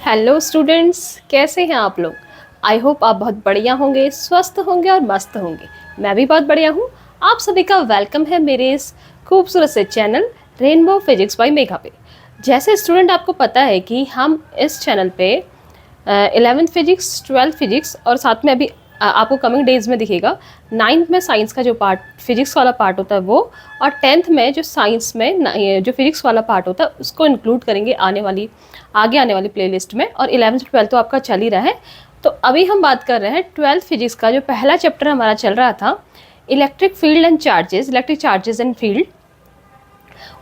Hello students, कैसे हैं आप लोग। आई होप आप बहुत बढ़िया होंगे, स्वस्थ होंगे और मस्त होंगे। मैं भी बहुत बढ़िया हूँ। आप सभी का वेलकम है मेरे इस खूबसूरत से channel rainbow physics bye Megha पे। जैसे स्टूडेंट आपको पता है कि हम इस चैनल पे 11th फिजिक्स, 12th फिजिक्स और साथ में अभी आपको कमिंग डेज में दिखेगा 9th में साइंस का जो पार्ट, फिजिक्स वाला पार्ट होता है वो, और 10th में जो साइंस में जो फिजिक्स वाला पार्ट होता है उसको इंक्लूड करेंगे आगे आने वाली प्लेलिस्ट में। और 11th 12th तो आपका चल ही रहा है। तो अभी हम बात कर रहे हैं 12th फिजिक्स का जो पहला चैप्टर हमारा चल रहा था, electric field and charges, electric charges and field.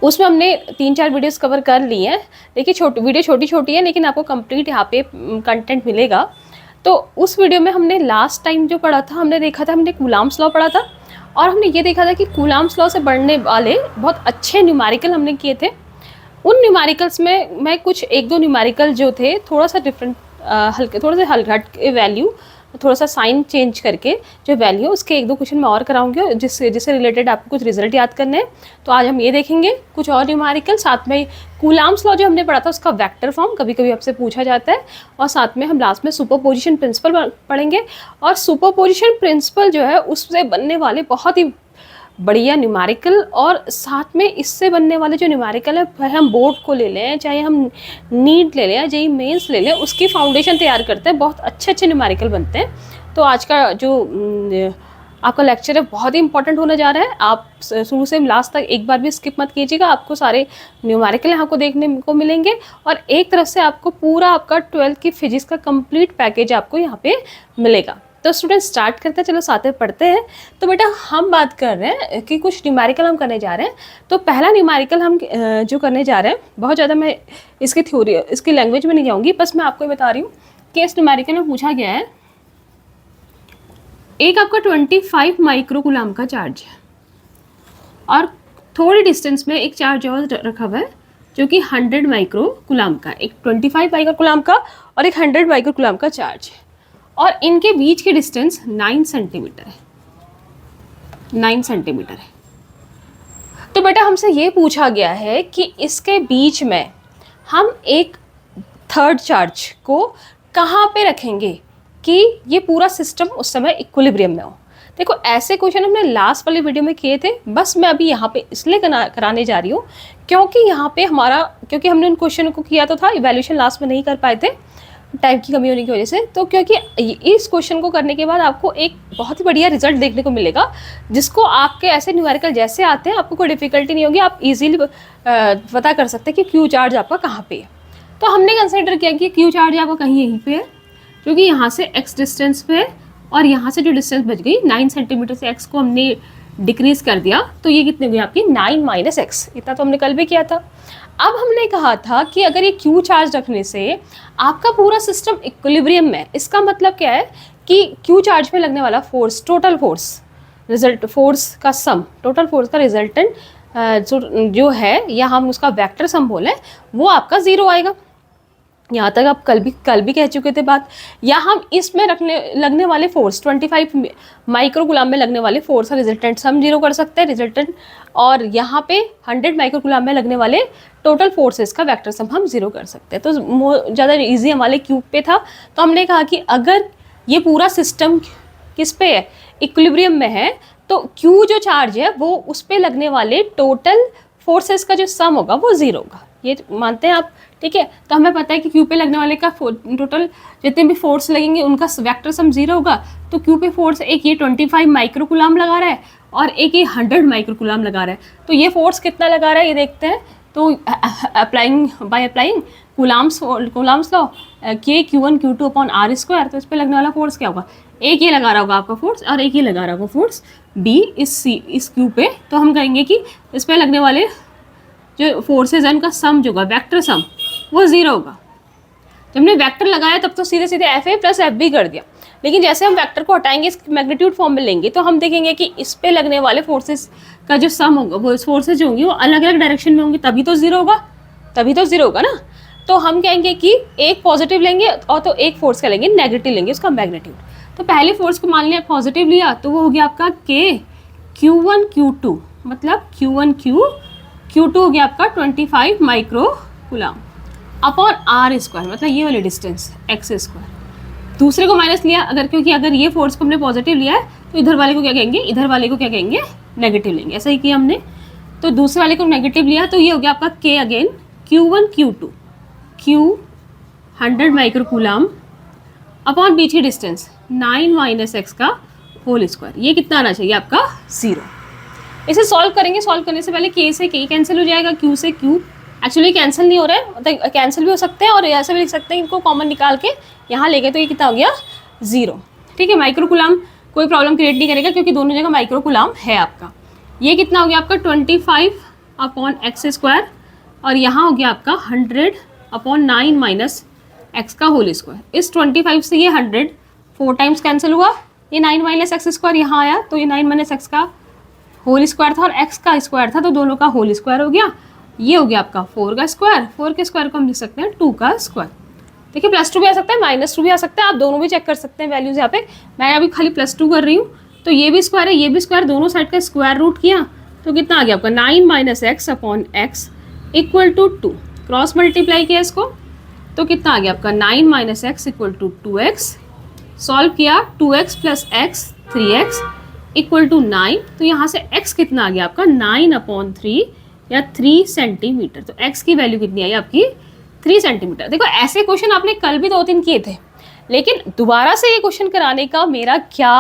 उसमें हमने 3-4 वीडियोस कवर कर ली हैं। देखिए वीडियो छोटी छोटी है लेकिन आपको कंप्लीट यहाँ पे कंटेंट मिलेगा। तो उस वीडियो में हमने लास्ट टाइम जो पढ़ा था, हमने कूलाम्स लॉ पढ़ा था और हमने ये देखा था कि कूलाम्स लॉ से बढ़ने वाले बहुत अच्छे न्यूमेरिकल हमने किए थे। उन न्यूमेरिकल्स में मैं कुछ एक दो न्यूमेरिकल जो थे थोड़ा सा डिफरेंट, थोड़ा सा हट वैल्यू, थोड़ा सा साइन चेंज करके जो वैल्यू, उसके एक दो क्वेश्चन मैं और कराऊंगी जिससे रिलेटेड आपको कुछ रिजल्ट याद करने हैं। तो आज हम ये देखेंगे कुछ और न्यूमेरिकल, साथ में कूलाम्स लॉ जो हमने पढ़ा था उसका वेक्टर फॉर्म कभी कभी आपसे पूछा जाता है, और साथ में हम लास्ट में सुपरपोजिशन प्रिंसिपल पढ़ेंगे। और सुपरपोजिशन प्रिंसिपल जो है उससे बनने वाले बहुत ही बढ़िया न्यूमेरिकल, और साथ में इससे बनने वाले जो न्यूमेरिकल है, चाहे हम बोर्ड को ले लें, चाहे हम नीट ले लें या जेईई मेंस ले लें, उसकी फाउंडेशन तैयार करते हैं, बहुत अच्छे अच्छे न्यूमेरिकल बनते हैं। तो आज का जो आपका लेक्चर है बहुत ही इंपॉर्टेंट होने जा रहा है। आप शुरू से लास्ट तक एक बार भी स्किप मत कीजिएगा, आपको सारे न्यूमेरिकल यहाँ को देखने को मिलेंगे और एक तरफ से आपको पूरा आपका 12th की फिजिक्स का कंप्लीट पैकेज आपको यहाँ पे मिलेगा। तो स्टूडेंट स्टार्ट करते हैं, चलो साथ में पढ़ते हैं। तो बेटा हम बात कर रहे हैं कि कुछ न्यूमेरिकल हम करने जा रहे हैं। तो पहला न्यूमेरिकल हम जो करने जा रहे हैं, बहुत ज़्यादा मैं इसकी थ्योरी, इसकी लैंग्वेज में नहीं जाऊँगी, बस मैं आपको बता रही हूँ कि इस न्यूमेरिकल में पूछा गया है, एक आपका 25 माइक्रोकूलाम का चार्ज है और थोड़ी डिस्टेंस में एक चार्ज और रखा हुआ है जो कि 100 माइक्रोकूलाम का, एक 25 माइक्रोकूलाम का और एक 100 माइक्रोकूलाम का चार्ज है, और इनके बीच की डिस्टेंस 9 सेंटीमीटर है, 9 सेंटीमीटर है। तो बेटा हमसे ये पूछा गया है कि इसके बीच में हम एक थर्ड चार्ज को कहाँ पे रखेंगे कि ये पूरा सिस्टम उस समय इक्विलिब्रियम में हो। देखो ऐसे क्वेश्चन हमने लास्ट वाले वीडियो में किए थे, बस मैं अभी यहाँ पे इसलिए कराने जा रही हूँ क्योंकि यहाँ पे क्योंकि हमने उन क्वेश्चन को किया तो था, इवैल्यूएशन लास्ट में नहीं कर पाए थे टाइम की कमी होने की वजह से। तो क्योंकि इस क्वेश्चन को करने के बाद आपको एक बहुत ही बढ़िया रिजल्ट देखने को मिलेगा, जिसको आपके ऐसे न्यूमेरिकल जैसे आते हैं आपको कोई डिफिकल्टी नहीं होगी, आप इजीली पता कर सकते हैं कि क्यू चार्ज आपका कहाँ पे है। तो हमने कंसिडर किया कि क्यू चार्ज आपका कहीं यहीं पे है, क्योंकि यहाँ से x डिस्टेंस पे है और यहाँ से जो डिस्टेंस बच गई 9 सेंटीमीटर से x को हमने डिक्रीज कर दिया, तो ये कितनी हुई आपकी 9 - x। इतना तो हमने कल भी किया था। अब हमने कहा था कि अगर ये q चार्ज रखने से आपका पूरा सिस्टम इक्विलिब्रियम में, इसका मतलब क्या है कि q चार्ज में लगने वाला force, total force, result force का सम, टोटल फोर्स का रिजल्टेंट जो है, या हम उसका वेक्टर सम बोलें, वो आपका 0 आएगा। यहाँ तक आप कल भी कह चुके थे बात। या हम इसमें लगने वाले फोर्स 25 माइक्रोकूलाम में लगने वाले फोर्स का रिजल्टेंट सम 0 कर सकते हैं, रिजल्टेंट, और यहाँ पे 100 माइक्रोकूलाम में लगने वाले टोटल फोर्सेस का वेक्टर सम हम 0 कर सकते हैं। तो ज़्यादा इजी हमारे क्यूब पे था, तो हमने कहा कि अगर ये पूरा सिस्टम किस पे है, इक्विलिब्रियम में है, तो क्यू जो चार्ज है वो उस पर लगने वाले टोटल फोर्सेस का जो सम होगा वो 0 होगा। ये मानते हैं आप, ठीक है। तो हमें पता है कि क्यू पे लगने वाले का टोटल जितने भी फोर्स लगेंगे उनका वेक्टर सम 0 होगा। तो क्यू पे फोर्स, एक ये 25 माइक्रोकूलाम लगा रहा है और एक ये 100 माइक्रोकूलाम लगा रहा है। तो ये फोर्स कितना लगा रहा है ये देखते हैं। तो बाय अप्लाइंग कूलाम्स लॉ, के Q1 Q2 अपॉन R², तो इस पर लगने वाला फोर्स क्या होगा, एक ये लगा रहा होगा आपका फोर्स और एक ये लगा रहा होगा फोर्स B इस क्यू पे। तो हम कहेंगे कि इस पर लगने वाले जो फोर्सेज हैं उनका सम जो होगा, वेक्टर सम, वो 0 होगा। जब हमने वेक्टर लगाया तब तो सीधे सीधे FA + FB कर दिया, लेकिन जैसे हम वेक्टर को हटाएंगे, इसकी मैग्नीट्यूड फॉर्म में लेंगे, तो हम देखेंगे कि इस पे लगने वाले फोर्सेस का जो सम होगा, वो फोर्सेज जो होंगी वो अलग अलग डायरेक्शन में होंगी, तभी तो 0 होगा, तभी तो 0 होगा ना। तो हम कहेंगे कि एक पॉजिटिव लेंगे और तो एक फोर्स का लेंगे नेगेटिव लेंगे, उसका मैग्नीट्यूड। तो पहले फोर्स को मान लिया पॉजिटिव लिया, तो वो हो गया आपका K Q1 Q2, मतलब Q1 Q2 हो गया आपका 25 माइक्रोकूलाम। अपॉन आर स्क्वायर, मतलब ये वाली डिस्टेंस एक्स स्क्वायर। दूसरे को माइनस लिया अगर, क्योंकि अगर ये फोर्स को हमने पॉजिटिव लिया है तो इधर वाले को क्या कहेंगे, इधर वाले को क्या कहेंगे, नेगेटिव लेंगे। ऐसा ही किया हमने। तो दूसरे वाले को नेगेटिव लिया तो ये हो गया आपका K again Q1 Q2 Q 100 micro coulomb upon बीच की डिस्टेंस 9 माइनस एक्स का होल स्क्वायर। ये कितना आना चाहिए आपका 0। इसे सॉल्व करेंगे। सॉल्व करने से पहले के से के कैंसिल हो जाएगा, क्यू से क्यू एक्चुअली कैंसिल नहीं हो रहा है, मतलब कैंसिल भी हो सकते हैं और ऐसे भी लिख सकते हैं, इनको कॉमन निकाल के यहाँ ले गए तो ये कितना हो गया 0। ठीक है, माइक्रो कूलम कोई प्रॉब्लम क्रिएट नहीं करेगा क्योंकि दोनों जगह माइक्रो कूलम है आपका। ये कितना हो गया आपका 25 अपॉन एक्स स्क्वायर और यहाँ हो गया आपका 100 अपॉन 9 माइनस एक्स का होल स्क्वायर। इस 25 से ये 100 4 टाइम्स कैंसिल हुआ, ये 9 माइनस एक्स स्क्वायर यहाँ आया तो ये 9 माइनस एक्स का होल स्क्वायर था और एक्स का स्क्वायर था तो दोनों का होल स्क्वायर हो गया। ये हो गया आपका 4 का स्क्वायर, 4 के स्क्वायर को हम लिख सकते हैं 2 का स्क्वायर। देखिए +2 भी आ सकता है, -2 भी आ सकता है, आप दोनों भी चेक कर सकते हैं वैल्यूज यहाँ पे। मैं अभी खाली +2 कर रही हूँ तो ये भी स्क्वायर है ये भी स्क्वायर, दोनों साइड का स्क्वायर रूट किया तो कितना आ गया आपका 9 minus X upon X equal to 2। Cross multiply किया इसको तो कितना आ गया आपका 9 minus X equal to 2x। Solve किया 2x plus x 3x equal to 9। तो यहाँ से x कितना आ गया आपका 9 अपॉन 3 या 3 सेंटीमीटर। तो x की वैल्यू कितनी आई आपकी 3 सेंटीमीटर। देखो ऐसे क्वेश्चन आपने कल भी 2-3 किए थे, लेकिन दोबारा से ये क्वेश्चन कराने का मेरा क्या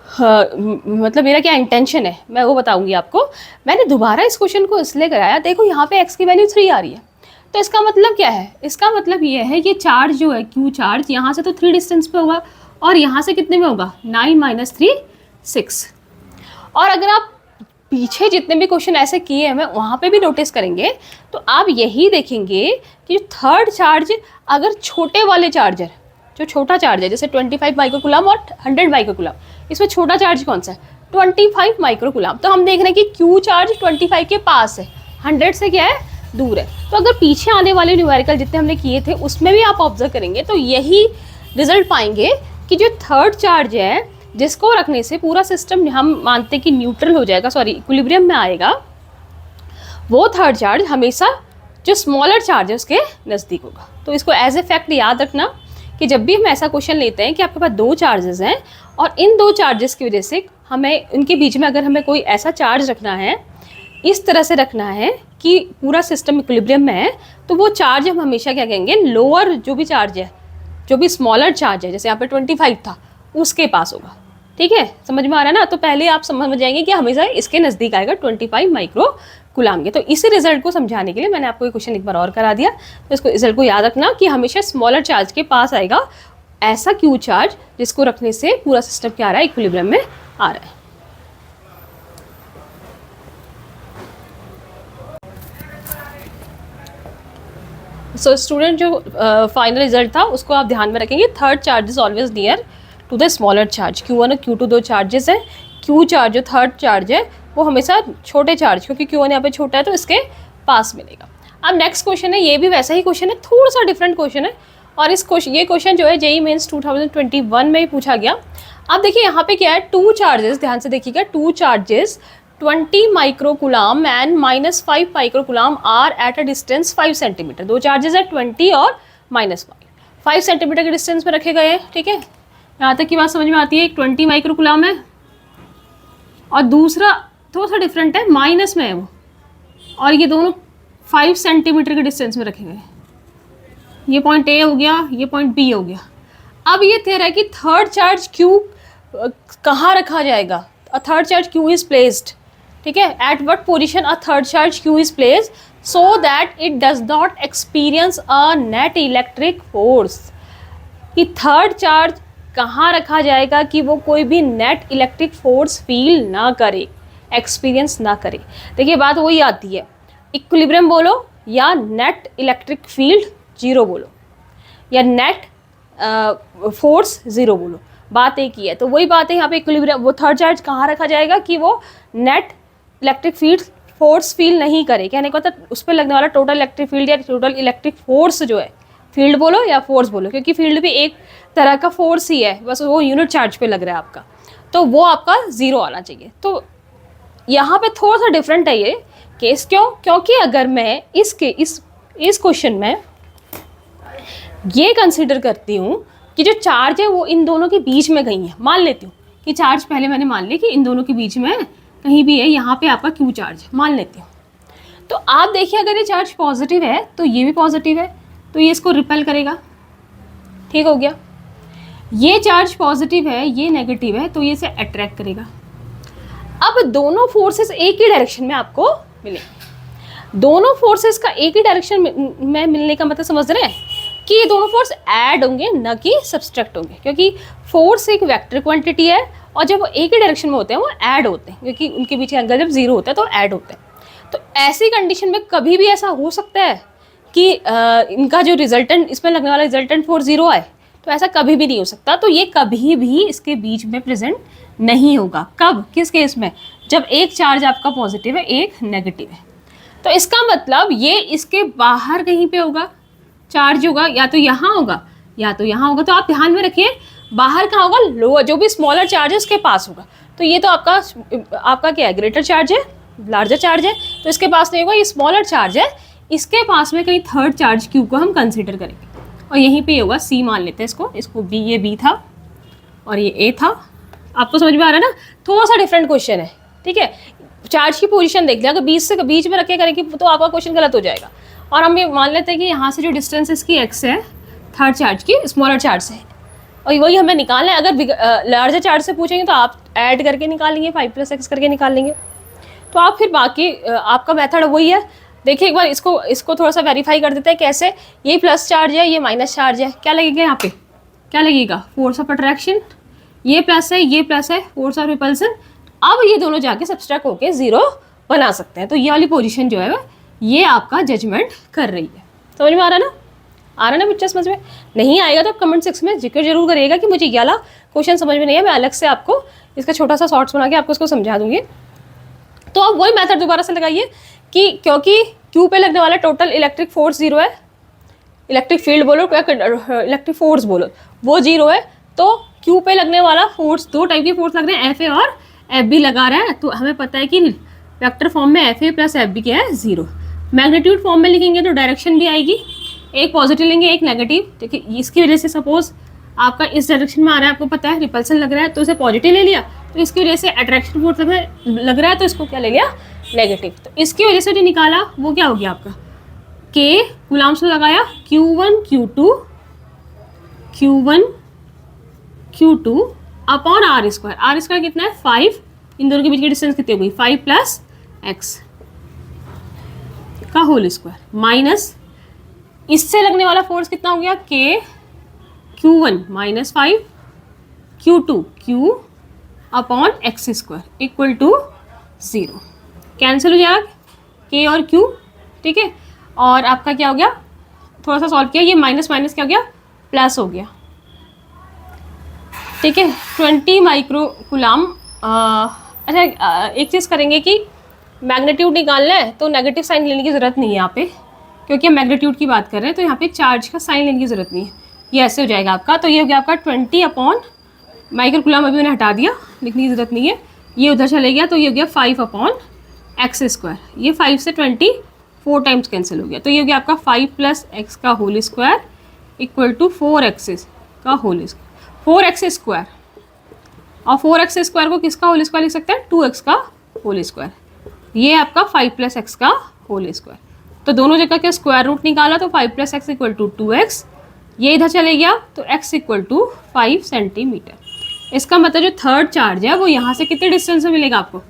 मतलब मेरा क्या इंटेंशन है मैं वो बताऊंगी आपको। मैंने दोबारा इस क्वेश्चन को इसलिए कराया, देखो यहाँ पे x की वैल्यू 3 आ रही है तो इसका मतलब क्या है, इसका मतलब ये है कि चार्ज जो है Q चार्ज यहाँ से तो 3 डिस्टेंस पे होगा और यहाँ से कितने में होगा 9 माइनस 3 6। और अगर आप पीछे जितने भी क्वेश्चन ऐसे किए हैं मैं वहाँ पे भी नोटिस करेंगे तो आप यही देखेंगे कि थर्ड चार्ज अगर छोटे वाले चार्जर जो छोटा चार्ज है जैसे 25 माइक्रोकूलम और 100 माइक्रोकूलम, इसमें छोटा चार्ज कौन सा है 25 माइक्रोकूलम। तो हम देख रहे हैं कि Q चार्ज 25 के पास है, 100 से क्या है दूर है। तो अगर पीछे आने वाले न्यूमेरिकल जितने हमने किए थे उसमें भी आप ऑब्जर्व करेंगे तो यही रिजल्ट पाएंगे कि जो थर्ड चार्ज है जिसको रखने से पूरा सिस्टम हम मानते हैं कि न्यूट्रल हो जाएगा, सॉरी इक्विलिब्रियम में आएगा, वो थर्ड चार्ज हमेशा जो स्मॉलर चार्ज है उसके नज़दीक होगा। तो इसको एज ए फैक्ट याद रखना कि जब भी हम ऐसा क्वेश्चन लेते हैं कि आपके पास 2 चार्जेस हैं और इन 2 चार्जेस की वजह से हमें उनके बीच में अगर हमें कोई ऐसा चार्ज रखना है, इस तरह से रखना है कि पूरा सिस्टम इक्विलिब्रियम में है, तो वो चार्ज हम हमेशा क्या कहेंगे लोअर जो भी चार्ज है, जो भी स्मॉलर चार्ज है, जैसे यहाँ पे 25 था उसके पास होगा। ठीक है, समझ में आ रहा है ना। तो पहले आप समझ जाएंगे कि हमेशा इसके नज़दीक आएगा 25 माइक्रो कूलम के। तो इसी रिजल्ट को समझाने के लिए मैंने आपको ये क्वेश्चन एक बार और करा दिया। तो इसको रिजल्ट को याद रखना कि हमेशा स्मॉलर चार्ज के पास आएगा ऐसा Q चार्ज जिसको रखने से पूरा सिस्टम क्या आ रहा है इक्विलिब्रियम में आ रहा है। सो स्टूडेंट जो फाइनल रिजल्ट था उसको आप ध्यान में रखेंगे। Third charge is always near to the smaller charge. Q1 और Q2 2 चार्जेस हैं। Q चार्ज जो थर्ड चार्ज है वो हमेशा छोटे चार्ज, क्योंकि Q1 यहाँ पे छोटा है तो इसके पास मिलेगा। अब नेक्स्ट क्वेश्चन है, ये भी वैसा ही क्वेश्चन है, थोड़ा सा डिफरेंट क्वेश्चन है और ये क्वेश्चन जो है JEE मेंस 2021 में ही पूछा गया। अब देखिए यहाँ पे क्या है, 2 चार्जेस, ध्यान से देखिएगा, 2 charges 20 microcoulomb and -5 microcoulomb are at a distance 5 centimetre. 2 charges है 20 और -5 सेंटीमीटर के डिस्टेंस में रखे गए हैं। ठीक है, यहाँ तक की बात समझ में आती है। एक 20 माइक्रोकूलम है और दूसरा थोड़ा सा डिफरेंट है, माइनस में है वो, और ये दोनों 5 सेंटीमीटर के डिस्टेंस में रखे गए हैं। ये पॉइंट A हो गया, ये पॉइंट B हो गया। अब ये कह रहा है कि थर्ड चार्ज Q कहाँ रखा जाएगा, a third charge Q is placed. ठीक है, at what position a third charge Q is placed so that it does not experience a net electric force. कि थर्ड चार्ज कहाँ रखा जाएगा कि वो कोई भी नेट इलेक्ट्रिक फोर्स फील ना करे, एक्सपीरियंस ना करे। देखिए बात वही आती है, इक्विलिब्रियम बोलो या नेट इलेक्ट्रिक फील्ड 0 बोलो या नेट फोर्स 0 बोलो, बात एक ही है। तो वही बात है यहाँ पे, इक्विलिब्रियम वो थर्ड चार्ज कहाँ रखा जाएगा कि वो net electric field force feel नहीं करे। कहने का मतलब उस पर लगने वाला टोटल इलेक्ट्रिक फील्ड या टोटल इलेक्ट्रिक फोर्स जो है, फील्ड बोलो या फोर्स बोलो, क्योंकि फील्ड भी एक तरह का फोर्स ही है, बस वो यूनिट चार्ज पे लग रहा है आपका, तो वो आपका 0 आना चाहिए। तो यहाँ पे थोड़ा सा डिफरेंट है ये केस। क्यों? क्योंकि अगर मैं इस इस क्वेश्चन में ये कंसिडर करती हूँ कि जो चार्ज है वो इन दोनों के बीच में कहीं है। मान लेती हूँ कि चार्ज पहले मैंने मान लिया कि इन दोनों के बीच में कहीं भी है, यहाँ पे आपका क्यू चार्ज है, मान लेती हूँ। तो आप देखिए अगर ये चार्ज पॉजिटिव है तो ये भी पॉजिटिव है, तो ये इसको रिपेल करेगा, ठीक हो गया। ये चार्ज पॉजिटिव है, ये नेगेटिव है, तो ये इसे अट्रैक्ट करेगा। अब दोनों फोर्सेस एक ही डायरेक्शन में आपको मिलेंगे। दोनों फोर्सेस का एक ही डायरेक्शन में मिलने का मतलब समझ रहे हैं कि ये दोनों फोर्स ऐड होंगे न कि सब्सट्रैक्ट होंगे, क्योंकि फोर्स एक वेक्टर क्वांटिटी है और जब वो एक ही डायरेक्शन में होते हैं वो ऐड होते हैं, क्योंकि उनके बीच का एंगल जब जीरो होता है तो ऐड होते हैं। तो ऐसी कंडीशन में कभी भी ऐसा हो सकता है कि इनका जो रिजल्टेंट, इसमें लगने वाला रिजल्टेंट फोर्स जीरो आए, तो ऐसा कभी भी नहीं हो सकता। तो ये कभी भी इसके बीच में प्रेजेंट नहीं होगा। कब, किस केस में? जब एक चार्ज आपका पॉजिटिव है, एक नेगेटिव है। तो इसका मतलब ये इसके बाहर कहीं पे होगा चार्ज होगा, या तो यहाँ होगा या तो यहाँ होगा। तो आप ध्यान में रखिए बाहर कहाँ होगा, लोअर, जो भी स्मॉलर चार्ज है उसके पास होगा। तो ये तो आपका क्या है, ग्रेटर चार्ज है, लार्जर चार्ज है, तो इसके पास नहीं होगा, ये स्मॉलर चार्ज है, इसके पास में कहीं थर्ड चार्ज क्यू को हम कंसिडर करेंगे और यहीं पे होगा सी, मान लेते हैं इसको बी, ये बी था और ये ए था। आपको समझ में आ रहा है ना? थोड़ा सा डिफरेंट क्वेश्चन है, ठीक है। चार्ज की पोजीशन देख लिया, अगर बीच में रखे करेंगे तो आपका क्वेश्चन गलत हो जाएगा। और हम ये मान लेते हैं कि यहाँ से जो डिस्टेंस इसकी एक्स है, थर्ड चार्ज की स्मॉलर चार्ज से, और वही हमें निकालना है। अगर लार्जर चार्ज से पूछेंगे तो आप ऐड करके निकालेंगे, 5 + x करके निकाल लेंगे। तो आप फिर बाकी आपका मेथड वही है। देखिए एक बार इसको थोड़ा सा वेरीफाई कर देते हैं। कैसे? ये प्लस चार्ज है, ये माइनस चार्ज है, क्या लगेगा यहाँ पे? क्या लगेगा? Force of attraction. ये प्लस है, ये प्लस है, फोर्स ऑफ रिपल्सन। अब ये दोनों जाके सब्सट्रैक्ट होके जीरो बना सकते हैं। तो ये वाली पोजीशन जो है ये आपका जजमेंट कर रही है। समझ में आ रहा है ना? आ रहा है ना बच्चा? समझ में नहीं आएगा तो कमेंट सेक्शन में जिक्र जरूर करिएगा कि मुझे ये वाला क्वेश्चन समझ में नहीं है। मैं अलग से आपको इसका छोटा सा शॉर्ट्स बना के आपको इसको समझा दूंगी। तो अब वही मेथड दोबारा से लगाइए कि क्योंकि क्यू पे लगने वाला टोटल इलेक्ट्रिक फोर्स जीरो है, इलेक्ट्रिक फील्ड बोलो या इलेक्ट्रिक फोर्स बोलो, वो जीरो है। तो क्यू पे लगने वाला फोर्स, दो टाइप की फोर्स लग रहे हैं, एफ ए और एफ बी लगा रहा है। तो हमें पता है कि वेक्टर फॉर्म में F A plus F B क्या है? जीरो। मैग्नीट्यूड फॉर्म में लिखेंगे तो डायरेक्शन भी आएगी, एक पॉजिटिव लेंगे एक नेगेटिव। देखिए इसकी वजह से सपोज आपका इस डायरेक्शन में आ रहा है, आपको पता है रिपल्सन लग रहा है तो इसे पॉजिटिव ले लिया, तो इसकी वजह से अट्रैक्शन फोर्स लग रहा है तो इसको क्या ले लिया? नेगेटिव। तो इसकी वजह से जो निकाला वो क्या हो गया आपका? के कूलम्ब्स में लगाया, Q1 Q2 upon R square. R square कितना है? 5। इन दोनों के बीच की डिस्टेंस कितनी हो गई? 5 + x का होल स्क्वायर माइनस इससे लगने वाला फोर्स कितना हो गया? के Q1 - 5 Q2 Q upon x square equal to 0। Cancel हो जाएगा के और Q, ठीक है। और आपका क्या हो गया? थोड़ा सा सॉल्व किया, ये माइनस माइनस क्या हो गया? प्लस हो गया, ठीक है। 20 माइक्रो कूलम। अच्छा एक चीज़ करेंगे कि मैग्नीट्यूड निकालना है तो नेगेटिव साइन लेने की ज़रूरत नहीं है यहाँ पे, क्योंकि हम मैग्नीट्यूड की बात कर रहे हैं। तो यहाँ पे चार्ज का साइन लेने की ज़रूरत नहीं है, ये ऐसे हो जाएगा आपका। तो ये हो गया आपका 20 अपॉन माइक्रो कूलम, अभी मैंने हटा दिया, लिखने की ज़रूरत नहीं है, ये उधर चले गया। तो ये हो गया 5 अपॉन x स्क्वायर। ये 5 से 20 4 टाइम्स कैंसिल हो गया, तो ये हो गया आपका 5 + x का whole square equal to 4x का होल स्क्वायर, 4x स्क्वायर। और 4x स्क्वायर को किसका होल स्क्वायर लिख सकते हैं? 2x का होल स्क्वायर। ये आपका 5 + x का होल स्क्वायर। तो दोनों जगह के स्क्वायर रूट निकाला तो 5 + x इक्वल टू 2x। ये इधर चले गया तो x इक्वल टू 5 सेंटीमीटर। इसका मतलब जो थर्ड चार्ज है वो यहाँ से कितने डिस्टेंस में मिलेगा आपको?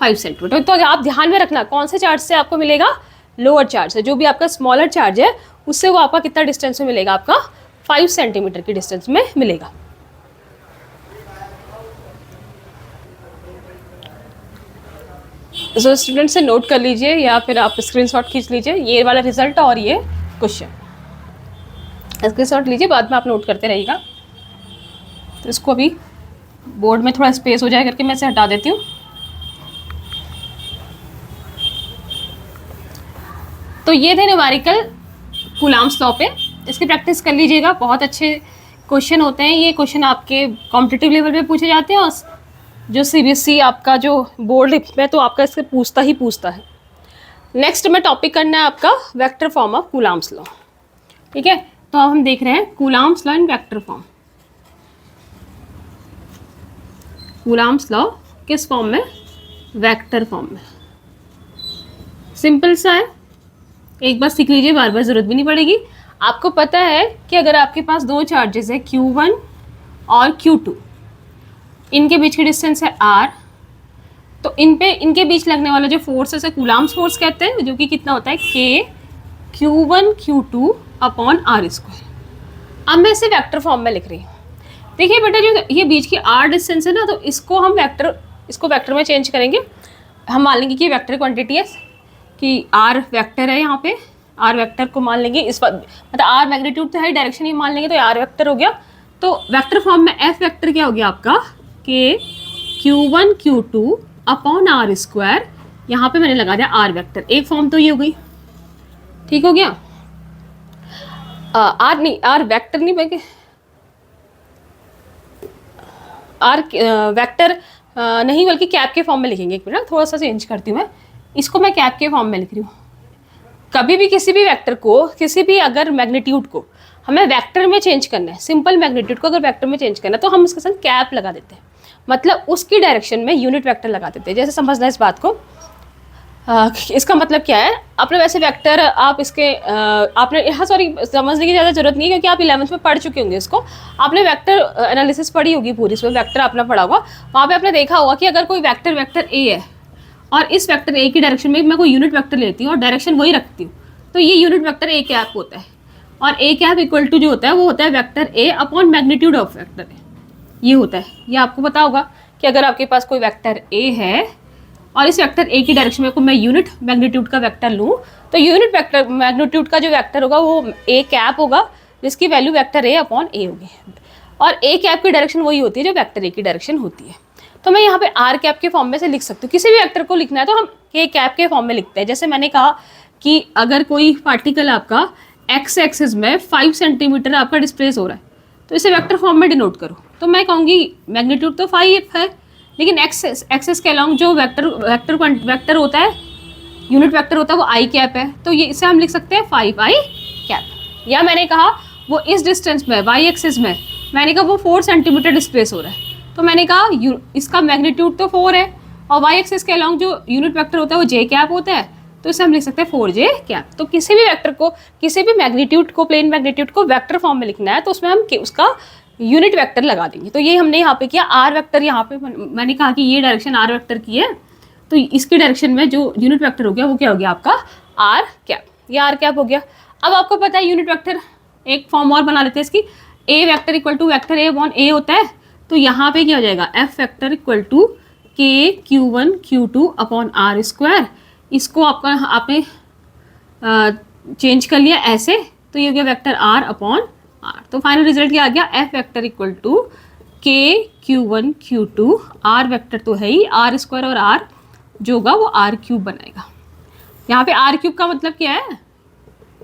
5 सेंटीमीटर। तो आप ध्यान में रखना कौन से चार्ज से आपको मिलेगा? लोअर चार्ज से। जो भी आपका स्मॉलर चार्ज है उससे वो आपका कितना डिस्टेंस में मिलेगा? आपका 5 सेंटीमीटर की डिस्टेंस में मिलेगा। तो स्टूडेंट से नोट कर लीजिए या फिर आप स्क्रीनशॉट खींच लीजिए ये वाला रिजल्ट और ये क्वेश्चन स्क्रीनशॉट लीजिए, बाद में आप नोट करते रहिएगा। तो इसको अभी बोर्ड में थोड़ा स्पेस हो जाए करके मैं इसे हटा देती हूँ। तो ये थे न्यूमेरिकल कूलम्ब्स लॉ पे, इसकी प्रैक्टिस कर लीजिएगा। बहुत अच्छे क्वेश्चन होते हैं ये। क्वेश्चन आपके कॉम्पिटिटिव लेवल पे पूछे जाते हैं और जो CBSE आपका जो बोर्ड में तो आपका इससे पूछता है। नेक्स्ट में टॉपिक करना है आपका vector form of Coulomb's law. ठीक है, तो अब हम देख रहे हैं Coulomb's law in vector form. Coulomb's law किस फॉर्म में? वेक्टर फॉर्म में। सिंपल सा है, एक बार सीख लीजिए, बार बार जरूरत भी नहीं पड़ेगी। आपको पता है कि अगर आपके पास दो चार्जेस है Q1 और Q2, इनके बीच की डिस्टेंस है R, तो इनके बीच लगने वाला जो फोर्स है उसे कूलम्ब्स फोर्स कहते हैं, जो कि कितना होता है K Q1 Q2 upon R square. अब मैं इसे वेक्टर फॉर्म में लिख रही हूँ। देखिए बेटा, जो ये बीच की R डिस्टेंस है ना, तो इसको हम इसको वेक्टर में चेंज करेंगे। हम मान लेंगे कि वेक्टर क्वांटिटी है, कि R वेक्टर है, यहाँ पे R वेक्टर को मान लेंगे, इस पर मतलब R मैग्नीट्यूड तो है, डायरेक्शन ही मान लेंगे, तो R वेक्टर हो गया। तो वेक्टर फॉर्म में F वेक्टर क्या हो गया आपका? K Q1 Q2 upon R square. यहाँ पे मैंने लगा दिया R वेक्टर। एक फॉर्म तो ये हो गई, ठीक हो गया। R वेक्टर नहीं बल्कि R वेक्टर नहीं बल्कि कैप के फॉर्म में लिखेंगे। एक मिनट, थोड़ा सा चेंज करती हूँ मैं, इसको मैं कैप के फॉर्म में लिख रही हूँ। कभी भी किसी भी वेक्टर को, किसी भी अगर मैग्नीट्यूड को हमें वेक्टर में चेंज करना है, सिंपल मैग्नीट्यूड को अगर वेक्टर में चेंज करना है, तो हम उसके संग कैप लगा देते हैं, मतलब उसकी डायरेक्शन में यूनिट वेक्टर लगा देते हैं। जैसे समझना है इस बात को, इसका मतलब क्या है, आपने वैसे वेक्टर आप इसके आपने यहाँ सॉरी समझने की ज़्यादा जरूरत नहीं है, क्योंकि आप 11th में पढ़ चुके होंगे इसको। आपने वेक्टर एनालिसिस पढ़ी होगी पूरी, इसमें वेक्टर आपने पढ़ा होगा। वहाँ पे आपने देखा होगा कि अगर कोई वेक्टर ए है और इस वेक्टर ए की डायरेक्शन में मैं कोई यूनिट वेक्टर लेती हूँ और डायरेक्शन वही रखती हूँ, तो ये यूनिट वेक्टर ए कैप होता है। और ए कैप इक्वल टू जो होता है वो होता है vector A upon magnitude of vector A, ये होता है। ये आपको पता होगा कि अगर आपके पास कोई वेक्टर ए है और इस वेक्टर ए की डायरेक्शन में को मैं यूनिट मैग्नीट्यूड का वेक्टर लूँ, तो यूनिट वेक्टर मैग्नीट्यूड का जो वेक्टर होगा वो ए कैप होगा, जिसकी वैल्यू वेक्टर ए अपॉन ए होगी। और ए कैप की डायरेक्शन वही होती है जो वेक्टर ए की डायरेक्शन होती है। तो मैं यहाँ पे आर कैप के फॉर्म में से लिख सकती हूँ। किसी भी वेक्टर को लिखना है तो हम के कैप के फॉर्म में लिखते हैं। जैसे मैंने कहा कि अगर कोई पार्टिकल आपका एक्स एक्सिस में 5 सेंटीमीटर आपका डिस्प्लेस हो रहा है, तो इसे वेक्टर फॉर्म में डिनोट करो, तो मैं कहूँगी मैग्नीट्यूड तो 5 है, लेकिन एक्सेस के अलॉन्ग जो वेक्टर होता है, यूनिट वेक्टर होता है, वो आई कैप है, तो ये इसे हम लिख सकते हैं 5i कैप। या मैंने कहा वो इस डिस्टेंस में वाई एक्सिस में मैंने कहा वो 4 सेंटीमीटर डिस्प्लेस हो रहा है, तो मैंने कहा इसका मैग्नीट्यूड तो 4 है, और वाई एक्सिस के अलॉन्ग जो यूनिट वेक्टर होता है वो जे कैप होता है, तो इसे हम लिख सकते हैं 4j कैप। तो किसी भी वेक्टर को, किसी भी मैग्नीट्यूड को, प्लेन मैग्नीट्यूड को वेक्टर फॉर्म में लिखना है तो उसमें हम उसका यूनिट वेक्टर लगा देंगे। तो ये हमने यहाँ पे किया आर वेक्टर। यहाँ पे मैंने कहा कि ये डायरेक्शन आर वेक्टर की है, तो इसकी डायरेक्शन में जो यूनिट वेक्टर हो गया वो क्या हो गया आपका आर कैप। ये आर कैप हो गया। अब आपको पता है यूनिट वेक्टर, एक फॉर्म और बना लेते हैं इसकी, A vector equal to vector A upon A होता है, तो यहाँ पे क्या हो जाएगा एफ वेक्टर इक्वल टू के Q1 Q2 upon R square. इसको आपने चेंज कर लिया ऐसे, तो ये हो गया वेक्टर आर अपॉन आर। तो फाइनल रिजल्ट क्या आ गया, एफ वेक्टर इक्वल टू के Q1 Q2, आर वेक्टर तो है ही, आर स्क्वायर और आर जो होगा वो आर क्यूब बनाएगा। यहाँ पे आर क्यूब का मतलब क्या है,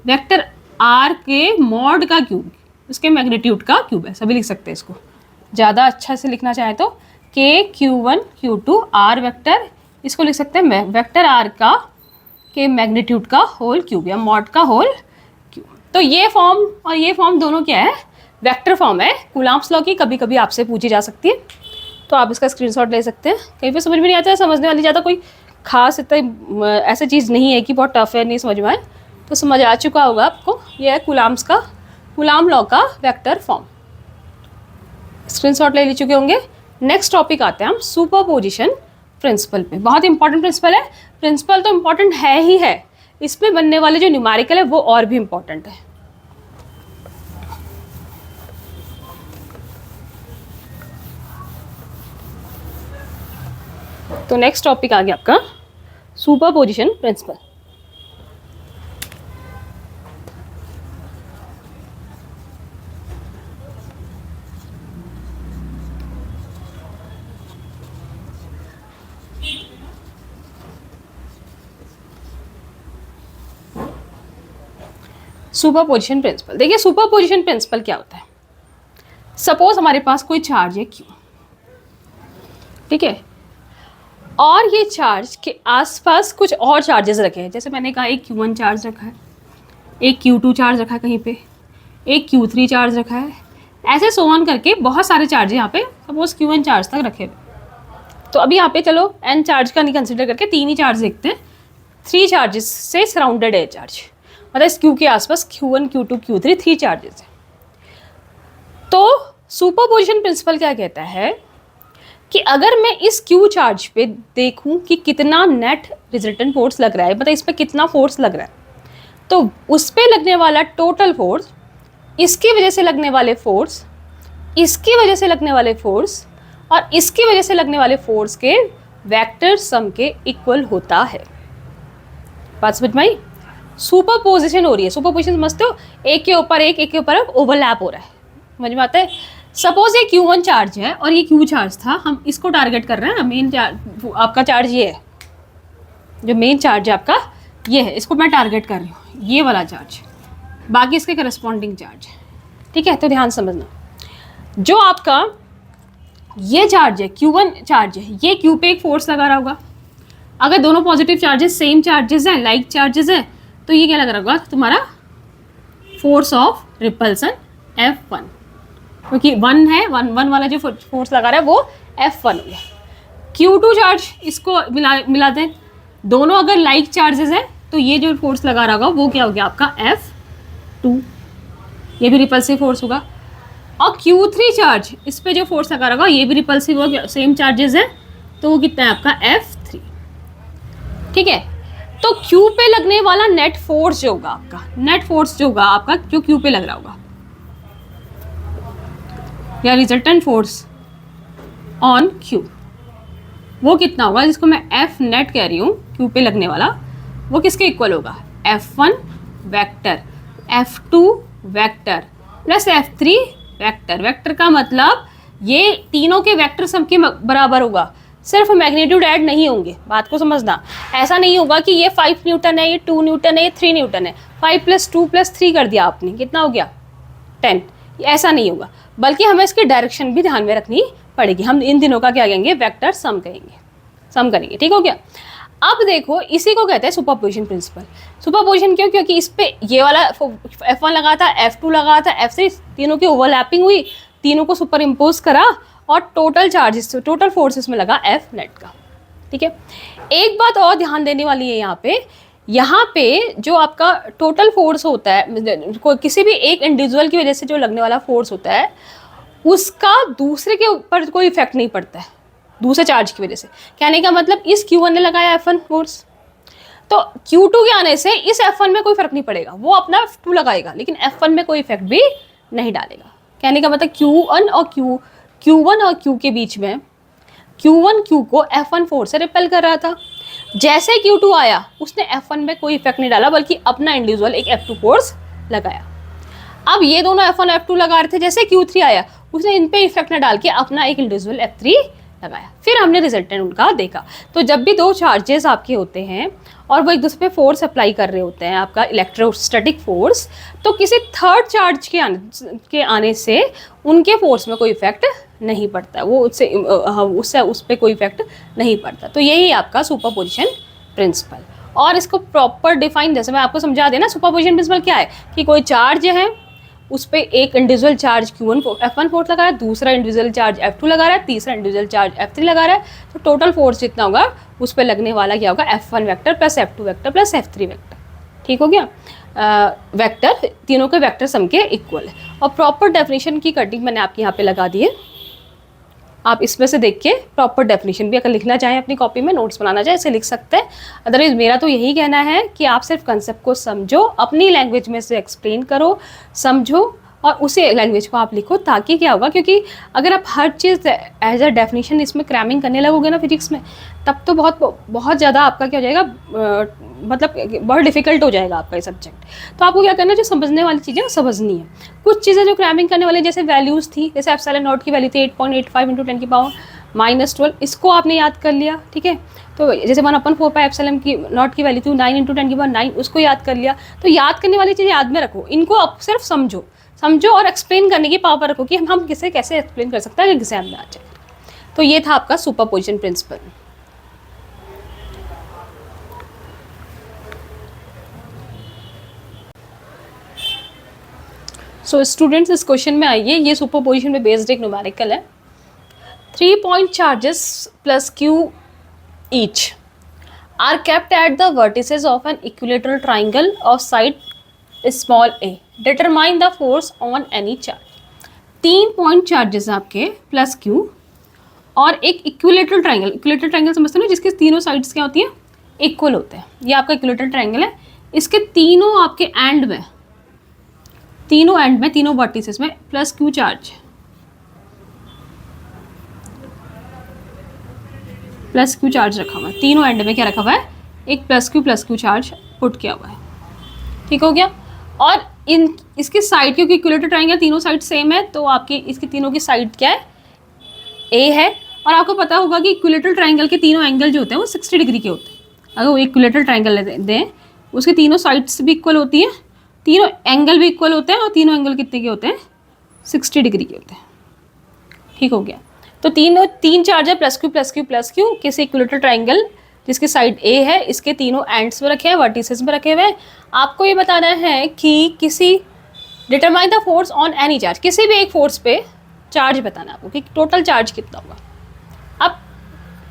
वेक्टर आर के मॉड का क्यूब, उसके मैग्नीट्यूड का क्यूब है, सभी लिख सकते हैं इसको। ज़्यादा अच्छा से लिखना चाहे तो के Q1 Q2 आर वेक्टर, इसको लिख सकते हैं वेक्टर आर का के मैग्नीट्यूड का होल क्यूब या मॉड का होल क्यूब। तो ये फॉर्म और ये फॉर्म दोनों क्या है, वेक्टर फॉर्म है। कूलम्ब्स लॉ की कभी कभी आपसे पूछी जा सकती है, तो आप इसका स्क्रीनशॉट ले सकते हैं। कहीं पे समझ में नहीं आता है, समझने वाली ज़्यादा कोई खास इतना ऐसा चीज़ नहीं है कि बहुत टफ है, नहीं समझ में आए तो समझ आ चुका होगा आपको। ये है कूलम्ब लॉ का वेक्टर फॉर्म, स्क्रीनशॉट ले चुके होंगे। नेक्स्ट टॉपिक आते हैं हम सुपरपोजिशन प्रिंसिपल पे। बहुत इंपॉर्टेंट प्रिंसिपल है। प्रिंसिपल तो इंपॉर्टेंट है ही है, इसमें बनने वाले जो न्यूमेरिकल है वो और भी इंपॉर्टेंट है। तो नेक्स्ट टॉपिक आ गया आपका सुपरपोजिशन प्रिंसिपल। सुपरपोजिशन प्रिंसिपल, देखिए सुपरपोजिशन प्रिंसिपल क्या होता है। सपोज हमारे पास कोई चार्ज है Q, ठीक है, और ये चार्ज के आसपास कुछ और चार्जेस रखे हैं, जैसे मैंने कहा एक Q1 चार्ज रखा है, एक Q2 चार्ज रखा है कहीं पे, एक Q3 चार्ज रखा है, ऐसे सो ऑन करके बहुत सारे चार्ज यहाँ पे सपोज Q1 चार्ज तक रखे हुए। तो अभी यहाँ पे चलो n चार्ज का नहीं कंसिडर करके 3 ही चार्ज देखते हैं। 3 चार्जेस से सराउंडेड है चार्ज, मतलब इस Q के आसपास Q1 Q2 Q3 3 चार्जेस है। तो सुपरपोजिशन प्रिंसिपल क्या कहता है कि अगर मैं इस Q चार्ज पे देखूं कि कितना नेट रिजल्टेंट फोर्स लग रहा है, मतलब इस पे कितना फोर्स लग रहा है, तो उस पे लगने वाला टोटल फोर्स, इसकी वजह से लगने वाले फोर्स, इसकी वजह से लगने वाले फोर्स और इसकी वजह से लगने वाले फोर्स के वेक्टर सम के इक्वल होता है। बात समझ में आई? सुपरपोजिशन हो रही है। सुपरपोजिशन समझते हो, एक के ऊपर एक ऊपर एक ओवरलैप हो रहा है। समझ में आता है? सपोज ये Q1 चार्ज है और ये Q चार्ज था, हम इसको टारगेट कर रहे हैं। मेन चार्ज आपका चार्ज ये है, जो मेन चार्ज है आपका ये है, इसको मैं टारगेट कर रही हूँ, ये वाला चार्ज, बाकी इसके करस्पॉन्डिंग चार्ज। ठीक है, तो ध्यान समझना, जो आपका ये चार्ज है Q1 चार्ज है, ये Q पे एक फोर्स लगा रहा होगा। अगर दोनों पॉजिटिव चार्जेस सेम चार्जेस हैं, लाइक चार्जेस हैं, तो ये क्या लग रहा होगा तुम्हारा फोर्स ऑफ रिपल्सन F1, क्योंकि 1 है, 1 वाला जो फोर्स लगा रहा है वो F1 हो गया। Q2 चार्ज, इसको मिलाते हैं, दोनों अगर लाइक चार्जेस हैं तो ये जो फोर्स लगा रहा होगा वो क्या हो गया आपका F2, ये भी रिपल्सिव फोर्स होगा। और Q3 चार्ज, इस पे जो फोर्स लगा रहा होगा ये भी रिपल्सिव होगा, सेम चार्जेस है, तो वो कितना है आपका F3। ठीक है, तो Q पे लगने वाला नेट फोर्स जो होगा आपका, नेट फोर्स जो होगा आपका जो Q पे लग रहा होगा, या रिजल्टेंट फोर्स ऑन Q, वो कितना होगा, जिसको मैं F नेट कह रही हूँ Q पे लगने वाला, वो किसके इक्वल होगा? F1 vector, F2 vector plus F3 vector. Vector का मतलब ये तीनों के वेक्टर सम के बराबर होगा, सिर्फ मैग्नीट्यूड ऐड नहीं होंगे। बात को समझना, ऐसा नहीं होगा कि ये 5 न्यूटन है, ये 2 न्यूटन है, ये 3 न्यूटन है, 5 + 2 + 3 कर दिया आपने, कितना हो गया 10। ऐसा नहीं होगा, बल्कि हमें इसकी डायरेक्शन भी ध्यान में रखनी पड़ेगी। हम इन दिनों का क्या कहेंगे? वेक्टर सम कहेंगे, सम करेंगे। ठीक हो गया? अब देखो, इसी को कहते हैं सुपरपोजिशन प्रिंसिपल। सुपरपोजिशन क्यों? क्योंकि इस पे ये वाला F1 लगा था, F2 लगा था, F3, तीनों की ओवरलैपिंग हुई, तीनों को सुपर इम्पोज करा और टोटल चार्जेस, टोटल फोर्सेस में लगा F नेट का। ठीक है, एक बात और ध्यान देने वाली है यहाँ पे जो आपका टोटल फोर्स होता है, किसी भी एक इंडिविजुअल की वजह से जो लगने वाला फोर्स होता है, उसका दूसरे के ऊपर कोई इफेक्ट नहीं पड़ता है, दूसरे चार्ज की वजह से। कहने का मतलब इस Q1 ने लगाया F1 फोर्स, तो Q2 के आने से इस F1 में कोई फर्क नहीं पड़ेगा, वो अपना F2 लगाएगा, लेकिन F1 में कोई इफेक्ट भी नहीं डालेगा। कहने का मतलब Q1 और Q के बीच में Q1 Q को F1 फोर्स से रिपेल कर रहा था। जैसे Q2 आया, उसने F1 में कोई इफेक्ट नहीं डाला, बल्कि अपना इंडिविजुअल एक F2 फोर्स लगाया। अब ये दोनों F1 F2 लगा रहे थे, जैसे Q3 आया, उसने इन पे इफेक्ट न डाल के अपना एक इंडिविजुअल F3 लगाया। फिर हमने रिजल्टेंट उनका देखा। तो जब भी दो चार्जेस आपके होते हैं और वो एक दूसरे पे फोर्स अप्लाई कर रहे होते हैं, आपका इलेक्ट्रोस्टैटिक फोर्स, तो किसी थर्ड चार्ज के आने से उनके फोर्स में कोई इफेक्ट नहीं पड़ता, वो उससे उस पर कोई इफेक्ट नहीं पड़ता। तो यही आपका सुपरपोजिशन प्रिंसिपल। और इसको प्रॉपर डिफाइन, जैसे मैं आपको समझा देना, सुपरपोजिशन प्रिंसिपल क्या है कि कोई चार्ज है, उस पर एक इंडिविजुअल चार्ज F1 फोर्स लगा रहा है, दूसरा इंडिविजुअल चार्ज F2 लगा रहा है, तीसरा इंडिविजुअल चार्ज F3 लगा रहा है, तो टोटल फोर्स जितना होगा उस पर लगने वाला क्या होगा? F1 vector plus F2 vector plus F3 vector. ठीक हो गया? वेक्टर तीनों के वेक्टर सम के इक्वल है। और प्रॉपर डेफिनेशन की कटिंग मैंने आपके यहाँ पे लगा दी है, आप इसमें से देख के प्रॉपर डेफिनेशन भी अगर लिखना चाहें अपनी कॉपी में, नोट्स बनाना चाहें, इसे लिख सकते हैं। अदरवाइज मेरा तो यही कहना है कि आप सिर्फ कंसेप्ट को समझो, अपनी लैंग्वेज में से एक्सप्लेन करो, समझो और उसी लैंग्वेज को आप लिखो, ताकि क्या होगा, क्योंकि अगर आप हर चीज़ एज अ डेफिनेशन इसमें क्रैमिंग करने लगोगे ना फिजिक्स में, तब तो बहुत ज़्यादा आपका क्या हो जाएगा, मतलब बहुत डिफिकल्ट हो जाएगा आपका ये सब्जेक्ट। तो आपको क्या करना है, जो समझने वाली चीज़ें समझनी है। कुछ चीज़ें जो क्रैमिंग करने वाली, जैसे वैल्यूज़ थी, जैसे एप्सिलॉन नॉट की वैल्यू थी 8.85 × 10⁻⁻12, इसको आपने याद कर लिया। ठीक है, तो जैसे 1/4 एप्सिलॉन की नॉट की वैल्यू थी 9 × 10⁻9, उसको याद कर लिया। तो याद करने वाली चीज़ें याद में रखो, इनको आप सिर्फ समझो और एक्सप्लेन करने की पावर रखो कि हम किसे कैसे एक्सप्लेन कर सकते हैं एग्जाम में आ जाए। तो ये था आपका सुपरपोजिशन प्रिंसिपल। सो स्टूडेंट्स इस क्वेश्चन में आइए, ये सुपरपोजिशन पे बेस्ड एक न्यूमेरिकल है। 3 point charges plus q each are kept at the vertices of an equilateral triangle of side small a. Determine the force on any charge. 3 point charges आपके plus q और एक equilateral triangle. Equilateral triangle समझते हो ना, जिसके तीनों sides क्या होती हैं, इक्वल होते हैं। ये आपका इक्विलेटरल ट्राइंगल है, इसके तीनों आपके एंड में, तीनों वर्टिसेस में plus Q charge, plus Q charge रखा हुआ है। तीनों एंड में क्या रखा हुआ है, एक प्लस क्यू चार्ज पुट किया हुआ है। ठीक हो गया। और इसकी साइड, क्योंकि इक्विलेटरल ट्राइंगल तीनों साइड सेम है, तो आपकी इसकी तीनों की साइड क्या है, ए है। और आपको पता होगा कि इक्विलेटरल ट्राइंगल के तीनों एंगल जो होते हैं वो 60 डिग्री के होते हैं। अगर वो इक्विलेटरल ट्राइंगल दें, उसके तीनों साइड्स भी इक्वल होती हैं, तीनों एंगल भी इक्वल होते हैं, और तीनों एंगल कितने के होते हैं, 60 डिग्री के होते हैं। ठीक हो गया। तो तीन चार्ज है, प्लस क्यू किसी इक्विलेटरल ट्राइंगल जिसकी साइड ए है, इसके तीनों एंड्स में रखे हैं, वर्टिसेस में रखे हुए हैं। आपको ये बताना है कि किसी determine the force on any charge, किसी भी एक फोर्स पे चार्ज बताना है आपको कि टोटल चार्ज कितना होगा। अब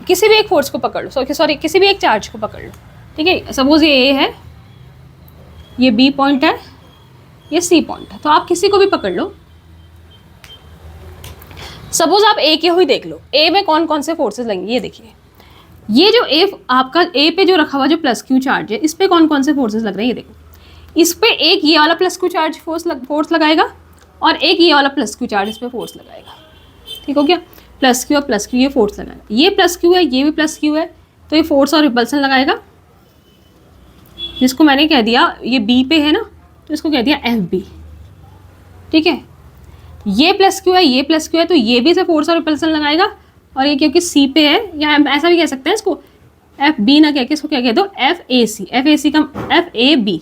किसी भी एक फोर्स को पकड़ लो, सॉरी किसी भी एक चार्ज को पकड़ लो। ठीक है, सपोज ये ए है, ये बी पॉइंट है, ये सी पॉइंट है, तो आप किसी को भी पकड़ लो। सपोज आप ए के हुई देख लो, ए में कौन कौन से फोर्सेस लगेंगे। ये देखिए, ये जो ए आपका ए पे जो रखा हुआ जो प्लस क्यू चार्ज है, इस पे कौन कौन से फोर्सेस लग रहे हैं, ये देखो। इस पे एक ये वाला प्लस क्यू चार्ज फोर्स लगाएगा, और एक ये वाला प्लस क्यू चार्ज इस पे फोर्स लगाएगा। ठीक हो गया, प्लस क्यू और प्लस क्यू ये फोर्स लगाएगा। ये प्लस क्यू है, ये भी प्लस क्यू है, तो ये फोर्स और रिपल्सन लगाएगा, जिसको मैंने कह दिया ये बी पे है ना, तो इसको कह दिया एफ बी। ठीक है, ये प्लस क्यू है, ये प्लस क्यू है, तो ये भी से फोर्स और रिपल्सन लगाएगा। और ये क्योंकि सी पे है, या ऐसा भी कह सकते हैं इसको, एफ बी ना कह के इसको क्या कह दो, F A C. F A C का F A B,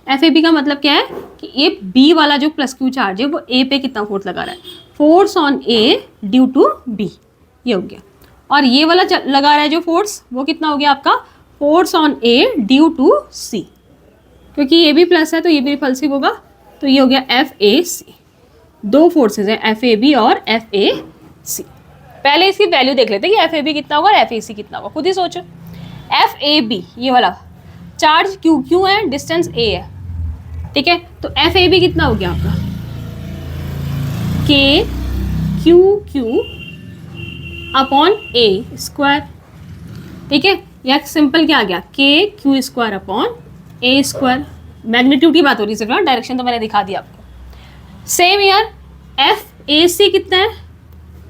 F A B का मतलब क्या है कि ये बी वाला जो प्लस क्यू चार्ज है वो ए पे कितना फोर्स लगा रहा है, force on A due to B, ये हो गया। और ये वाला लगा रहा है जो फोर्स, वो कितना हो गया आपका, force on A due to C, क्योंकि ये भी प्लस है तो ये भी रिपल्सिव होगा, तो ये हो गया एफ ए सी। दो फोर्सेज हैं, एफ ए बी और एफ ए सी। पहले इसकी वैल्यू देख लेते हैं कि एफ ए बी कितना होगा और एफ ए सी कितना होगा, खुद ही सोचो। एफ ए बी ये वाला चार्ज क्यू क्यू है, डिस्टेंस ए है। ठीक है, तो एफ ए बी कितना हो गया आपका, के क्यू क्यू अपॉन ए स्क्वायर। ठीक है, या सिंपल क्या आ गया, के क्यू स्क्वायर अपॉन ए स्क्वायर। मैग्नीट्यूड की बात हो रही है सिर्फ, डायरेक्शन तो मैंने दिखा दिया आपको। सेम ईयर एफ ए सी कितना है,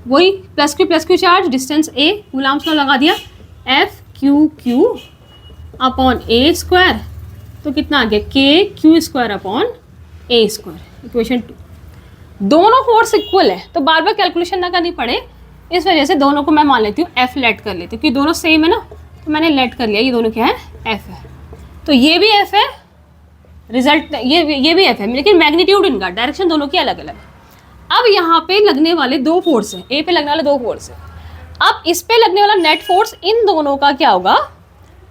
वही प्लस क्यू चार्ज, डिस्टेंस ए, कूलम्ब्स लॉ लगा दिया, एफ क्यू क्यू अपॉन ए स्क्वायर, तो कितना आ गया, के क्यू स्क्वायर अपॉन ए स्क्वायर। इक्वेशन 2। दोनों फोर्स इक्वल है, तो बार बार कैलकुलेशन ना करनी पड़े, इस वजह से दोनों को मैं मान लेती हूँ एफ लेट कर लेती हूँ, क्योंकि दोनों सेम है ना, तो मैंने लेट कर लिया। ये दोनों क्या है, एफ है, तो ये भी एफ है, रिजल्ट ये भी एफ है, लेकिन मैग्नीट्यूड इनका, डायरेक्शन दोनों की अलग अलग है। अब यहाँ पे लगने वाले दो फोर्स हैं, ए पे लगने वाले दो फोर्स है। अब इस पे लगने वाला नेट फोर्स इन दोनों का क्या होगा,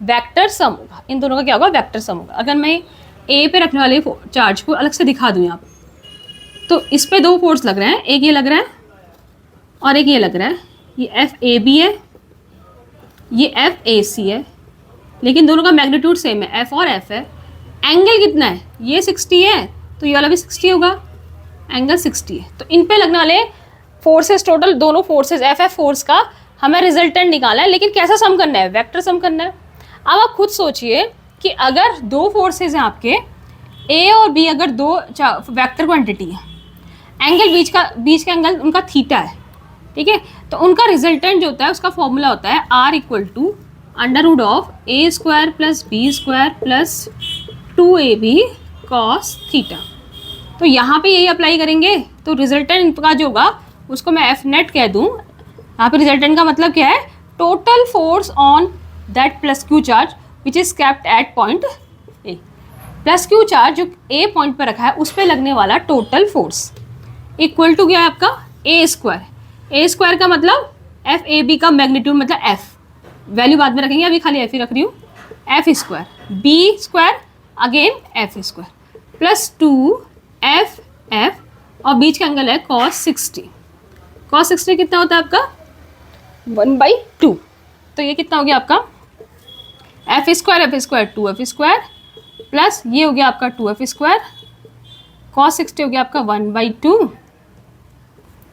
वेक्टर सम होगा। इन दोनों का क्या होगा, वेक्टर सम होगा। अगर मैं ए पे रखने वाले चार्ज को अलग से दिखा दूँ यहाँ पे, तो इस पे दो फोर्स लग रहे हैं, एक ये लग रहा है और एक ये लग रहा है। ये एफ ए बी है, ये एफ ए सी है, लेकिन दोनों का मैग्नीट्यूड सेम है, एफ और एफ है। एंगल कितना है, ये 60 है, तो ये वाला भी 60 होगा, एंगल 60 है। तो इन पे लगने वाले फोर्सेस टोटल, दोनों फोर्सेस एफ एफ फोर्स का हमें रिजल्टेंट निकालना है, लेकिन कैसा सम करना है, वेक्टर सम करना है। अब आप खुद सोचिए कि अगर दो फोर्सेस हैं आपके, ए और बी, अगर दो वेक्टर क्वांटिटी है, एंगल बीच का एंगल उनका थीटा है। ठीक है, तो उनका रिजल्टेंट जो होता है उसका फॉर्मूला होता है R equal to under root of A square plus B square plus 2ab cos theta. तो यहाँ पे यही अप्लाई करेंगे, तो रिजल्टेंट का जो होगा उसको मैं एफ नेट कह दूँ। यहाँ पे रिजल्टेंट का मतलब क्या है, total force on that plus Q charge which is kept eight point A. Plus Q charge जो ए पॉइंट पर रखा है उस पर लगने वाला टोटल फोर्स इक्वल टू क्या है आपका, ए स्क्वायर। ए स्क्वायर का मतलब एफ ए बी का मैग्नीट्यूड, मतलब एफ वैल्यू बाद में रखेंगे, अभी खाली एफ ही रख रही हूँ, F square B square again F square plus 2 F F, और बीच का एंगल है cos 60। cos 60 कितना होता है आपका 1/2। तो ये कितना हो गया आपका एफ स्क्वायर 2f² प्लस ये हो गया आपका 2f², cos 60 हो गया आपका 1/2।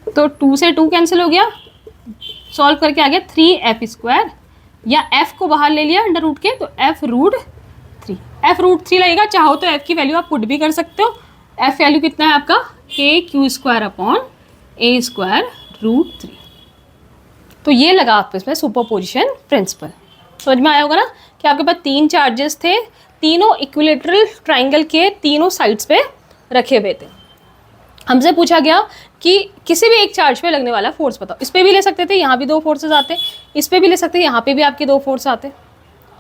तो 2 से 2 कैंसिल हो गया, सॉल्व करके आ गया 3f², या f को बाहर ले लिया अंडर रूट के, तो f√3। f√3 लगेगा, चाहो तो f की वैल्यू आप पुट भी कर सकते हो। f वैल्यू कितना है आपका kq²/a²√3। तो ये लगा आपके इसमें सुपरपोजिशन प्रिंसिपल। समझ में आया होगा ना कि आपके पास 3 चार्जेस थे, तीनों इक्विलेटरल ट्राइंगल के तीनों साइड्स पे रखे हुए थे। हमसे पूछा गया कि किसी भी एक चार्ज पे लगने वाला फोर्स बताओ। इस पे भी ले सकते थे, यहाँ भी 2 फोर्सेस आते, इस पे भी ले सकते, यहाँ पे भी आपके 2 फोर्स आते,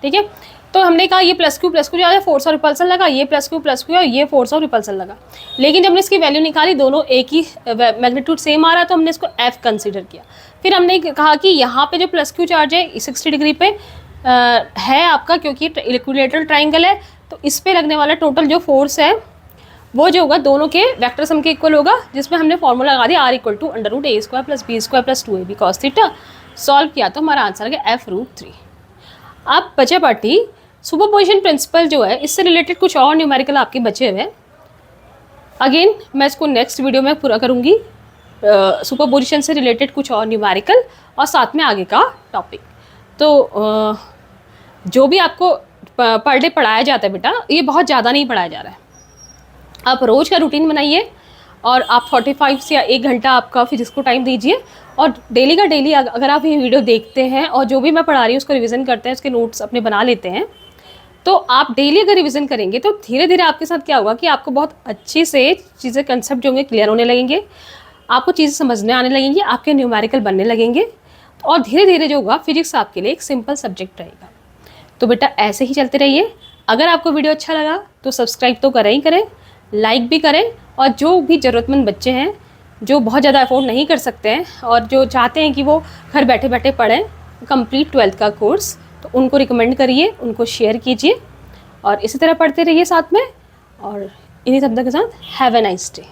ठीक है। तो हमने कहा ये +q जो है फोर्स और रिपल्सन लगा, ये +q और ये फोर्स और रिपल्सन लगा। लेकिन जब हमने इसकी वैल्यू निकाली दोनों एक ही मैग्नीट्यूड सेम आ रहा है, तो हमने इसको f कंसीडर किया। फिर हमने कहा कि यहाँ पे जो +q चार्ज है 60 डिग्री पे है आपका, क्योंकि इक्विलेटरल ट्राइंगल है, तो इस पे लगने वाला टोटल जो फोर्स है वो जो होगा दोनों के वेक्टर सम के इक्वल होगा, जिसमें हमने फॉर्मूला लगा दिया r = √a² + b² + 2ab cos theta. Solve किया तो हमारा आंसर आ गया f√3। अब बचे पार्टी सुपरपोजिशन प्रिंसिपल जो है, इससे रिलेटेड कुछ और न्यूमेरिकल आपके बचे हुए हैं। अगेन मैं इसको नेक्स्ट वीडियो में पूरा करूँगी, सुपरपोजिशन से रिलेटेड कुछ और न्यूमेरिकल और साथ में आगे का टॉपिक। तो जो भी आपको पर डे पढ़ाया जाता है बेटा, ये बहुत ज़्यादा नहीं पढ़ाया जा रहा है। आप रोज़ का रूटीन बनाइए और आप 45 से 1 घंटा आपका फिजिक्स को टाइम दीजिए, और डेली का डेली अगर आप ये वीडियो देखते हैं और जो भी मैं पढ़ा रही हूँ उसको रिवीजन करते हैं, उसके नोट्स अपने बना लेते हैं, तो आप डेली अगर रिवीजन करेंगे तो धीरे धीरे आपके साथ क्या होगा कि आपको बहुत अच्छी से चीज़ें, कंसेप्ट जो होंगे क्लियर होने लगेंगे, आपको चीज़ें समझने आने लगेंगी, आपके न्यूमेरिकल बनने लगेंगे, और धीरे धीरे जो होगा फिजिक्स आपके लिए एक सिंपल सब्जेक्ट रहेगा। तो बेटा ऐसे ही चलते रहिए। अगर आपको वीडियो अच्छा लगा तो सब्सक्राइब तो करें ही करें, लाइक भी करें, और जो भी ज़रूरतमंद बच्चे हैं जो बहुत ज़्यादा अफोर्ड नहीं कर सकते हैं और जो चाहते हैं कि वो घर बैठे बैठे पढ़ें कंप्लीट 12th का कोर्स, तो उनको रिकमेंड करिए, उनको शेयर कीजिए, और इसी तरह पढ़ते रहिए साथ में। और इन्हीं शब्दों के साथ हैव ए नाइस डे।